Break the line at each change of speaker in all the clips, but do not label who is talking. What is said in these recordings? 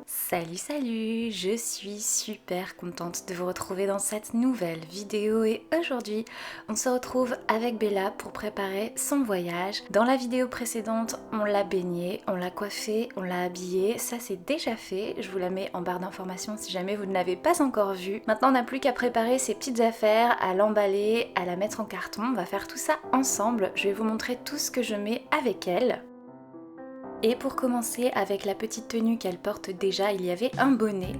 Salut salut, je suis super contente de vous retrouver dans cette nouvelle vidéo et aujourd'hui on se retrouve avec Bella pour préparer son voyage. Dans la vidéo précédente on l'a baignée, on l'a coiffée, on l'a habillée, ça c'est déjà fait, je vous la mets en barre d'informations si jamais vous ne l'avez pas encore vue. Maintenant on n'a plus qu'à préparer ses petites affaires, à l'emballer, à la mettre en carton, on va faire tout ça ensemble, je vais vous montrer tout ce que je mets avec elle. Et pour commencer avec la petite tenue qu'elle porte déjà, il y avait un bonnet.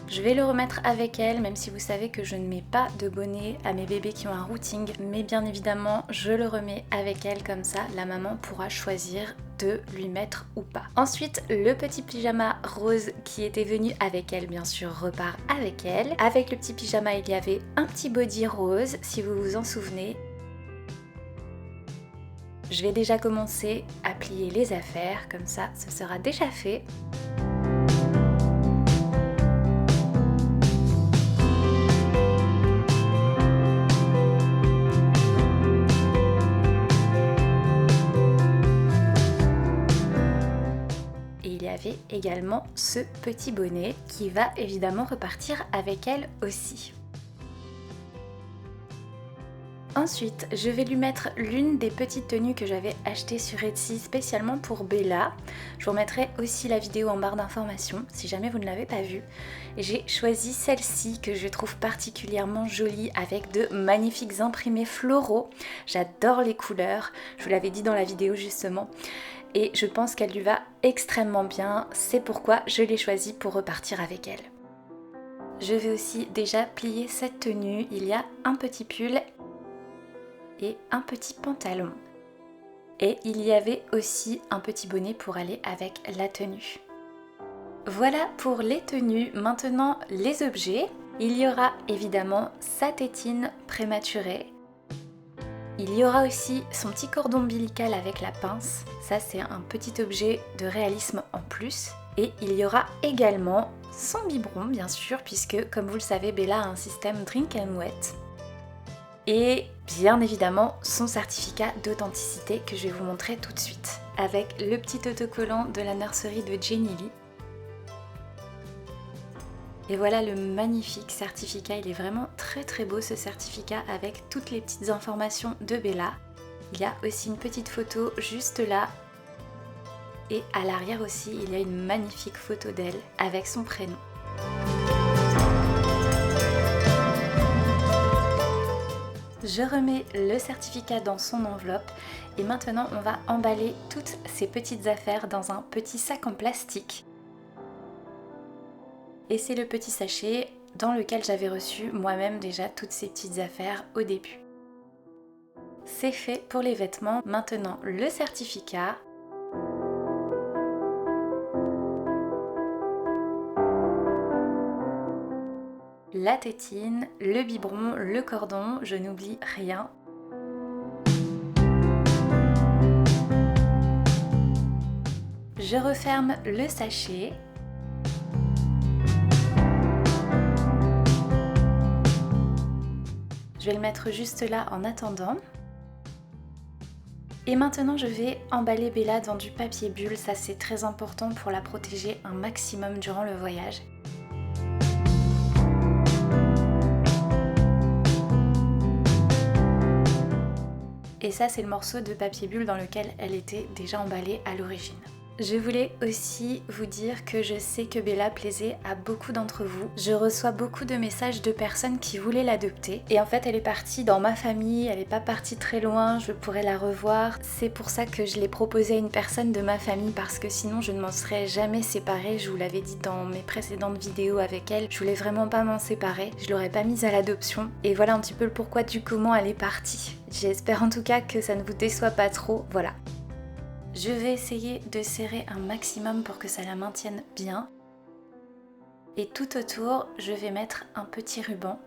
Je vais le remettre avec elle, même si vous savez que je ne mets pas de bonnet à mes bébés qui ont un routing. Mais bien évidemment, je le remets avec elle comme ça, la maman pourra choisir de lui mettre ou pas. Ensuite, le petit pyjama rose qui était venu avec elle, bien sûr, repart avec elle. Avec le petit pyjama, il y avait un petit body rose, si vous vous en souvenez. Je vais déjà commencer à plier les affaires, comme ça ce sera déjà fait. Et il y avait également ce petit bonnet qui va évidemment repartir avec elle aussi. Ensuite, je vais lui mettre l'une des petites tenues que j'avais achetées sur Etsy spécialement pour Bella. Je vous remettrai aussi la vidéo en barre d'informations si jamais vous ne l'avez pas vue. J'ai choisi celle-ci que je trouve particulièrement jolie avec de magnifiques imprimés floraux. J'adore les couleurs, je vous l'avais dit dans la vidéo justement. Et je pense qu'elle lui va extrêmement bien, c'est pourquoi je l'ai choisie pour repartir avec elle. Je vais aussi déjà plier cette tenue, il y a un petit pull et un petit pantalon. Et il y avait aussi un petit bonnet pour aller avec la tenue. Voilà pour les tenues, maintenant les objets. Il y aura évidemment sa tétine prématurée. Il y aura aussi son petit cordon ombilical avec la pince. Ça c'est un petit objet de réalisme en plus. Et il y aura également son biberon bien sûr, puisque comme vous le savez, Bella a un système Drink and Wet. Et bien évidemment son certificat d'authenticité que je vais vous montrer tout de suite avec le petit autocollant de la nurserie de Jenny Lee. Et voilà le magnifique certificat, il est vraiment très beau ce certificat avec toutes les petites informations de Bella. Il y a aussi une petite photo juste là et à l'arrière aussi il y a une magnifique photo d'elle avec son prénom. Je remets le certificat dans son enveloppe et maintenant on va emballer toutes ces petites affaires dans un petit sac en plastique. Et c'est le petit sachet dans lequel j'avais reçu moi-même déjà toutes ces petites affaires au début. C'est fait pour les vêtements, maintenant le certificat. La tétine, le biberon, le cordon, je n'oublie rien. Je referme le sachet. Je vais le mettre juste là en attendant. Et maintenant je vais emballer Bella dans du papier bulle, ça c'est très important pour la protéger un maximum durant le voyage. Et ça c'est le morceau de papier bulle dans lequel elle était déjà emballée à l'origine. Je voulais aussi vous dire que je sais que Bella plaisait à beaucoup d'entre vous. Je reçois beaucoup de messages de personnes qui voulaient l'adopter. Et en fait, elle est partie dans ma famille, elle n'est pas partie très loin, je pourrais la revoir. C'est pour ça que je l'ai proposé à une personne de ma famille parce que sinon je ne m'en serais jamais séparée. Je vous l'avais dit dans mes précédentes vidéos avec elle. Je voulais vraiment pas m'en séparer. Je l'aurais pas mise à l'adoption. Et voilà un petit peu le pourquoi du comment elle est partie. J'espère en tout cas que ça ne vous déçoit pas trop. Voilà. Je vais essayer de serrer un maximum pour que ça la maintienne bien. Et tout autour, je vais mettre un petit ruban.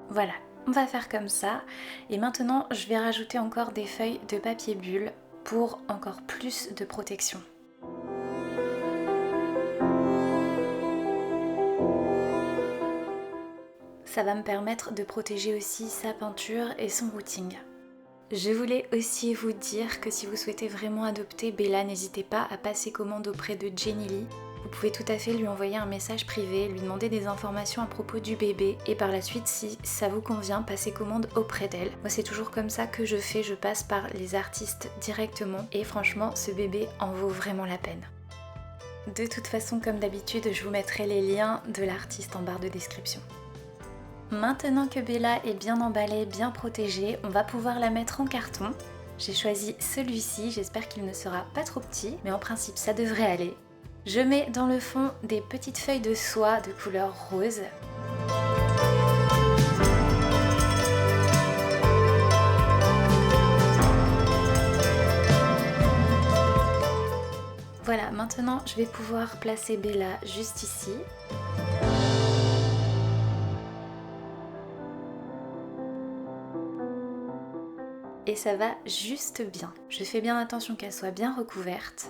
Voilà, on va faire comme ça. Et maintenant, je vais rajouter encore des feuilles de papier bulle pour encore plus de protection. Ça va me permettre de protéger aussi sa peinture et son routing. Je voulais aussi vous dire que si vous souhaitez vraiment adopter Bella, n'hésitez pas à passer commande auprès de Jenny Lee. vous pouvez tout à fait lui envoyer un message privé, lui demander des informations à propos du bébé et par la suite, si ça vous convient, passer commande auprès d'elle. Moi c'est toujours comme ça que je fais, je passe par les artistes directement et franchement ce bébé en vaut vraiment la peine. De toute façon, comme d'habitude, je vous mettrai les liens de l'artiste en barre de description. Maintenant que Bella est bien emballée, bien protégée, on va pouvoir la mettre en carton. J'ai choisi celui-ci, j'espère qu'il ne sera pas trop petit, mais en principe ça devrait aller. Je mets dans le fond des petites feuilles de soie de couleur rose. Voilà, maintenant je vais pouvoir placer Bella juste ici. Et ça va juste bien. Je fais bien attention qu'elle soit bien recouverte.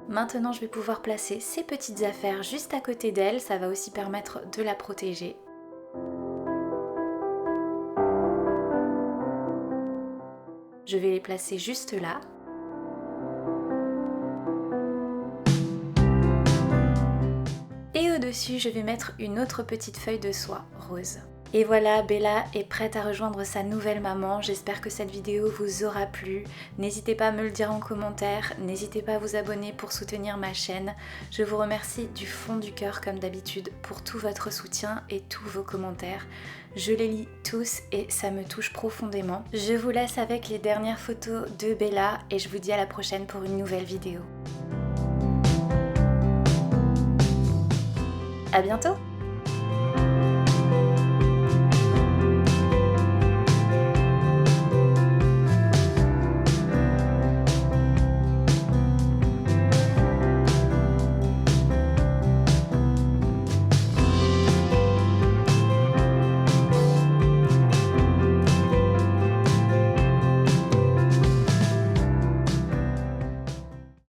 Maintenant, je vais pouvoir placer ces petites affaires juste à côté d'elle. Ça va aussi permettre de la protéger. Je vais les placer juste là. Et au-dessus, je vais mettre une autre petite feuille de soie rose. Et voilà, Bella est prête à rejoindre sa nouvelle maman. J'espère que cette vidéo vous aura plu. N'hésitez pas à me le dire en commentaire. N'hésitez pas à vous abonner pour soutenir ma chaîne. Je vous remercie du fond du cœur comme d'habitude pour tout votre soutien et tous vos commentaires. Je les lis tous et ça me touche profondément. Je vous laisse avec les dernières photos de Bella et je vous dis à la prochaine pour une nouvelle vidéo. À bientôt!